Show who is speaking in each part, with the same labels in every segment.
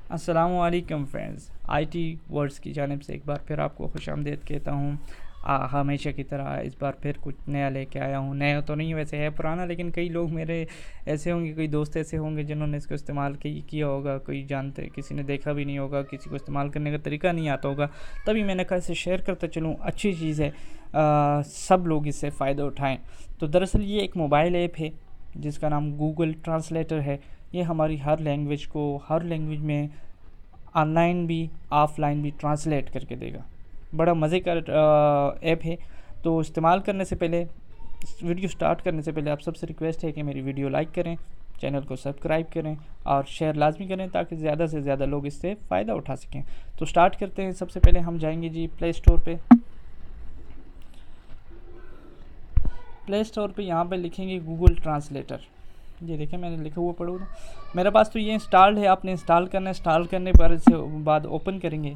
Speaker 1: अस्सलामुअलैकुम friends, IT words की जानिब से एक बार फिर आपको खुशामदीद कहता हूँ। हमेशा की तरह इस बार फिर कुछ नया लेके आया हूँ। नया तो नहीं, वैसे है पुराना, लेकिन कई लोग मेरे ऐसे होंगे, कोई दोस्त ऐसे होंगे जिन्होंने इसको इस्तेमाल किया होगा, कोई जानते, किसी ने देखा भी नहीं होगा, किसी को इस्तेमाल करने का तरीका नहीं आता होगा। तभी मैंने कहा इसे शेयर करता चलूँ, अच्छी चीज़ है, सब लोग इससे फ़ायदा उठाएँ। तो दरअसल ये एक मोबाइल ऐप है जिसका नाम गूगल ट्रांसलेटर है। ये हमारी हर लैंग्वेज को हर लैंग्वेज में ऑनलाइन भी ऑफ़लाइन भी ट्रांसलेट करके देगा। बड़ा मज़े का ऐप है। तो इस्तेमाल करने से पहले, वीडियो स्टार्ट करने से पहले आप सबसे रिक्वेस्ट है कि मेरी वीडियो लाइक करें, चैनल को सब्सक्राइब करें और शेयर लाजमी करें ताकि ज़्यादा से ज़्यादा लोग इससे फ़ायदा उठा सकें। तो स्टार्ट करते हैं। सबसे पहले हम जाएंगे जी प्ले स्टोर पे। प्ले स्टोर पे यहाँ पे लिखेंगे गूगल ट्रांसलेटर। ये देखें मैंने लिखा हुआ पढ़ो ना, मेरे पास तो ये इंस्टॉल्ड है। आपने इंस्टॉल करना है। इंस्टॉल करने पर इसके बाद ओपन करेंगे।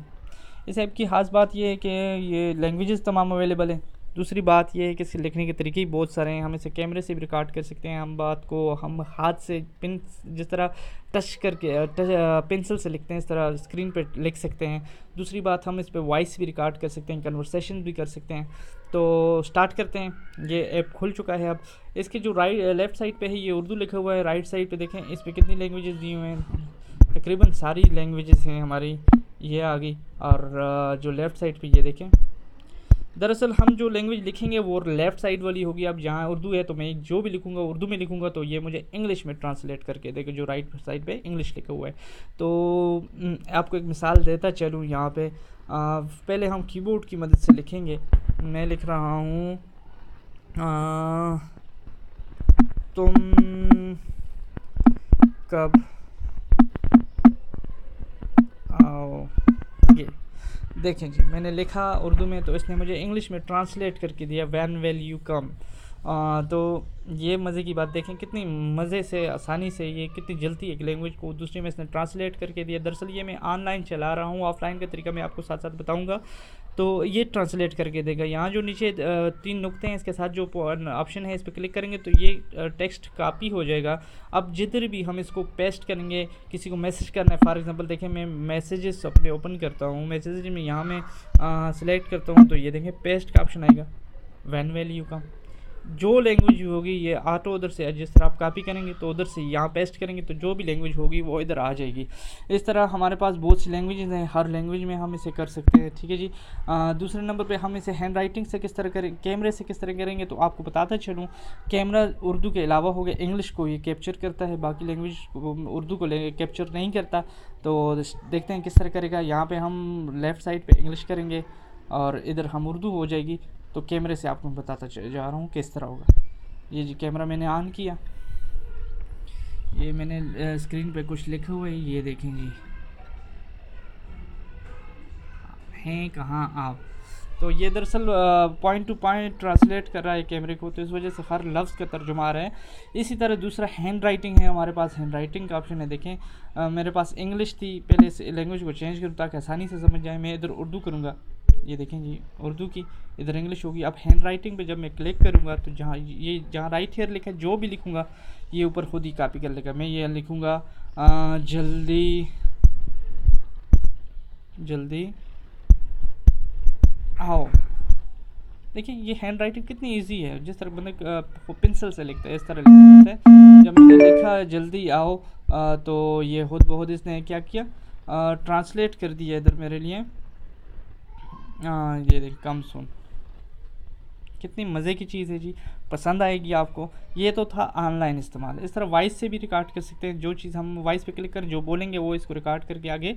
Speaker 1: इस ऐप की ख़ास बात ये है कि ये लैंग्वेजेस तमाम अवेलेबल हैं। दूसरी बात ये है कि इसे लिखने के तरीके ही बहुत सारे हैं। हम इसे कैमरे से भी रिकॉर्ड कर सकते हैं। हम बात को हम हाथ से पिन, जिस तरह टच करके पेंसिल से लिखते हैं, इस तरह स्क्रीन पर लिख सकते हैं। दूसरी बात, हम इस पर वॉइस भी रिकॉर्ड कर सकते हैं, कन्वर्सेशन भी कर सकते हैं। तो स्टार्ट करते हैं। ये ऐप खुल चुका है। अब इसके जो लेफ़्ट साइड पे है ये उर्दू लिखा हुआ है। राइट साइड पे देखें इस पर कितनी लैंग्वेजेस दी हुए हैं, तकरीबन सारी लैंग्वेजेस हैं हमारी। ये आ गई। और जो लेफ़्ट साइड पे ये देखें, दरअसल हम जो लैंग्वेज लिखेंगे वो लेफ़्ट साइड वाली होगी। अब जहाँ उर्दू है तो मैं जो भी लिखूँगा उर्दू में लिखूँगा तो ये मुझे इंग्लिश में ट्रांसलेट करके देगा। जो राइट साइड पे इंग्लिश लिखा हुआ है। तो आपको एक मिसाल देता चलूँ यहाँ पे। पहले हम कीबोर्ड की मदद से लिखेंगे। मैं लिख रहा हूँ तुम कब आओ। ये देखें जी, मैंने लिखा उर्दू में तो इसने मुझे इंग्लिश में ट्रांसलेट करके दिया, व्हेन विल यू कम। तो ये मज़े की बात देखें कितनी मज़े से, आसानी से, ये कितनी जल्दी एक लैंग्वेज को दूसरे में इसने ट्रांसलेट करके दिया। दरअसल ये मैं ऑनलाइन चला रहा हूँ, ऑफ़लाइन का तरीका मैं आपको साथ साथ बताऊँगा। तो ये ट्रांसलेट करके देगा। यहाँ जो नीचे 3 नुक्ते हैं, इसके साथ जो ऑप्शन है इस पर क्लिक करेंगे तो ये टेक्स्ट कॉपी हो जाएगा। अब जिधर भी हम इसको पेस्ट करेंगे, किसी को मैसेज करना है, फॉर एग्जांपल देखें मैं मैसेजेस अपने ओपन करता हूँ। मैसेजेस में यहाँ मैं सिलेक्ट करता हूँ तो ये देखें पेस्ट का ऑप्शन आएगा, व्हेन विल यू कम। जो लैंग्वेज होगी ये ऑटो उधर से, जिस तरह आप कॉपी करेंगे तो उधर से यहाँ पेस्ट करेंगे तो जो भी लैंग्वेज होगी वो इधर आ जाएगी। इस तरह हमारे पास बहुत सी लैंग्वेजेस हैं, हर लैंग्वेज में हम इसे कर सकते हैं। ठीक है जी। दूसरे नंबर पे हम इसे हैंड राइटिंग से किस तरह करें, कैमरे से किस तरह करेंगे तो आपको बताता चलूँ। कैमरा उर्दू के अलावा हो गया, इंग्लिश को ये कैप्चर करता है, बाकी लैंग्वेज उर्दू को कैप्चर नहीं करता। तो देखते हैं किस तरह करेगा। यहाँ पर हम लेफ़्ट साइड पर इंग्लिश करेंगे और इधर हम उर्दू हो जाएगी। तो कैमरे से आपको बताता जा रहा हूँ किस तरह होगा। ये जी कैमरा मैंने ऑन किया, ये मैंने स्क्रीन पे कुछ लिखा हुआ है, ये देखें जी, हैं कहाँ आप। तो ये दरअसल पॉइंट टू पॉइंट ट्रांसलेट कर रहा है कैमरे को, तो इस वजह से हर लफ्ज़ का तर्जुमा आ रहा है। इसी तरह दूसरा हैंड राइटिंग है हमारे पास। हैंड राइटिंग का ऑप्शन है, देखें मेरे पास इंग्लिश थी, पहले से लैंग्वेज को चेंज करूँ ताकि आसानी से समझ जाए। मैं इधर उर्दू करूँगा, ये देखें जी उर्दू की, इधर इंग्लिश होगी। अब हैंड राइटिंग पे जब मैं क्लिक करूँगा तो जहाँ राइट हेयर लिखा है, जो भी लिखूँगा ये ऊपर खुद ही कॉपी कर लेगा। मैं ये लिखूँगा जल्दी जल्दी आओ। देखिए ये हैंड राइटिंग कितनी इजी है, जिस तरह बंदे पेंसिल से लिखता है इस तरह लिखता है। जब मैंने लिखा जल्दी आओ तो ये खुद ब खुद इसने क्या किया, ट्रांसलेट कर दिया इधर मेरे लिए। ये देखिए कम सुन, कितनी मज़े की चीज़ है जी, पसंद आएगी आपको। ये तो था ऑनलाइन इस्तेमाल। इस तरह वॉइस से भी रिकॉर्ड कर सकते हैं। जो चीज़ हम वॉइस पे क्लिक करें, जो बोलेंगे वो इसको रिकॉर्ड करके आगे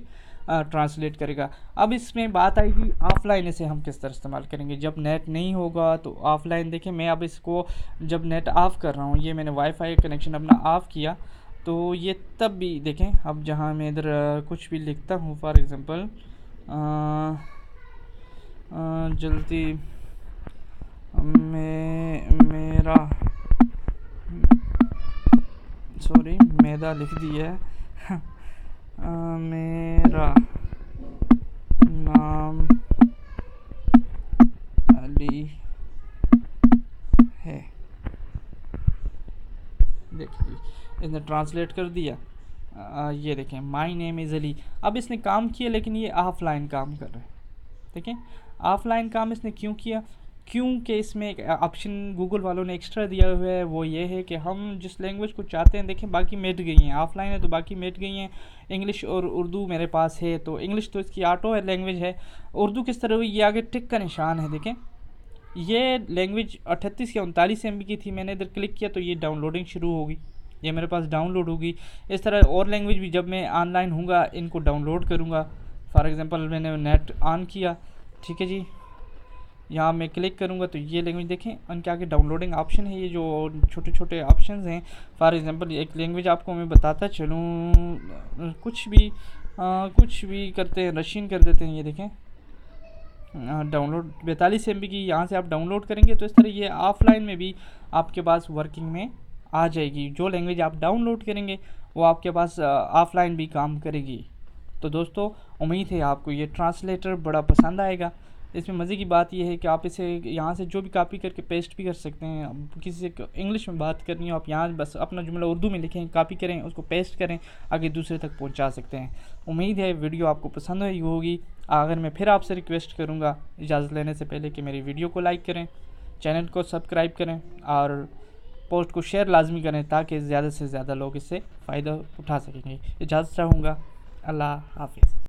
Speaker 1: ट्रांसलेट करेगा। अब इसमें बात आएगी ऑफ़लाइन, इसे हम किस तरह इस्तेमाल करेंगे जब नेट नहीं होगा। तो ऑफ़लाइन देखें, मैं अब इसको जब नेट ऑफ़ कर रहा हूँ, ये मैंने वाईफाई कनेक्शन अपना ऑफ़ किया तो ये तब भी देखें। अब जहाँ मैं इधर कुछ भी लिखता हूँ, फॉर एग्ज़ाम्पल जल्दी मेरा सॉरी मैदा लिख दिया है मेरा नाम अली है। देखिए इसने ट्रांसलेट कर दिया। ये देखें माय नेम इज़ अली। अब इसने काम किया लेकिन ये ऑफलाइन काम कर रहा है। देखें ऑफलाइन काम इसने क्यों किया, क्योंकि इसमें एक ऑप्शन गूगल वालों ने एक्स्ट्रा दिया हुआ है, वो ये है कि हम जिस लैंग्वेज को चाहते हैं, देखें बाकी मिट गई हैं, ऑफलाइन है तो बाकी मिट गई हैं। इंग्लिश और उर्दू मेरे पास है, तो इंग्लिश तो इसकी ऑटो है लैंग्वेज है। उर्दू किस तरह हुई, ये आगे टिक का निशान है। देखें ये लैंग्वेज 38 या 39 MB की थी, मैंने इधर क्लिक किया तो ये डाउनलोडिंग शुरू होगी, ये मेरे पास डाउनलोड होगी। इस तरह और लैंग्वेज भी जब मैं ऑनलाइन हूँगा इनको डाउनलोड करूँगा। फॉर एग्ज़ाम्पल मैंने नेट ऑन किया, ठीक है जी, यहाँ मैं क्लिक करूँगा तो ये लैंग्वेज देखें, उनके आगे डाउनलोडिंग ऑप्शन है, ये जो छोटे छोटे ऑप्शंस हैं। फॉर एग्ज़ाम्पल एक लैंग्वेज आपको मैं बताता चलूँ, कुछ भी करते हैं, रशियन कर देते हैं। ये देखें डाउनलोड 42 MB की, यहाँ से आप डाउनलोड करेंगे तो इस तरह ये ऑफलाइन में भी आपके पास वर्किंग में आ जाएगी। जो लैंग्वेज आप डाउनलोड करेंगे वो आपके पास ऑफलाइन भी काम करेगी। तो दोस्तों उम्मीद है आपको ये ट्रांसलेटर बड़ा पसंद आएगा। इसमें मज़े की बात यह है कि आप इसे यहाँ से जो भी कॉपी करके पेस्ट भी कर सकते हैं। अब किसी से इंग्लिश में बात करनी हो, आप यहाँ बस अपना जुमला उर्दू में लिखें, कॉपी करें, उसको पेस्ट करें, आगे दूसरे तक पहुँचा सकते हैं। उम्मीद है वीडियो आपको पसंद आई होगी। अगर मैं फिर आपसे रिक्वेस्ट करूँगा इजाज़त लेने से पहले कि मेरी वीडियो को लाइक करें, चैनल को सब्सक्राइब करें और पोस्ट को शेयर लाजमी करें ताकि ज़्यादा से ज़्यादा लोग इससे फ़ायदा उठा सकेंगे। इजाज़त चाहूँगा। अल्लाह हाफिज़।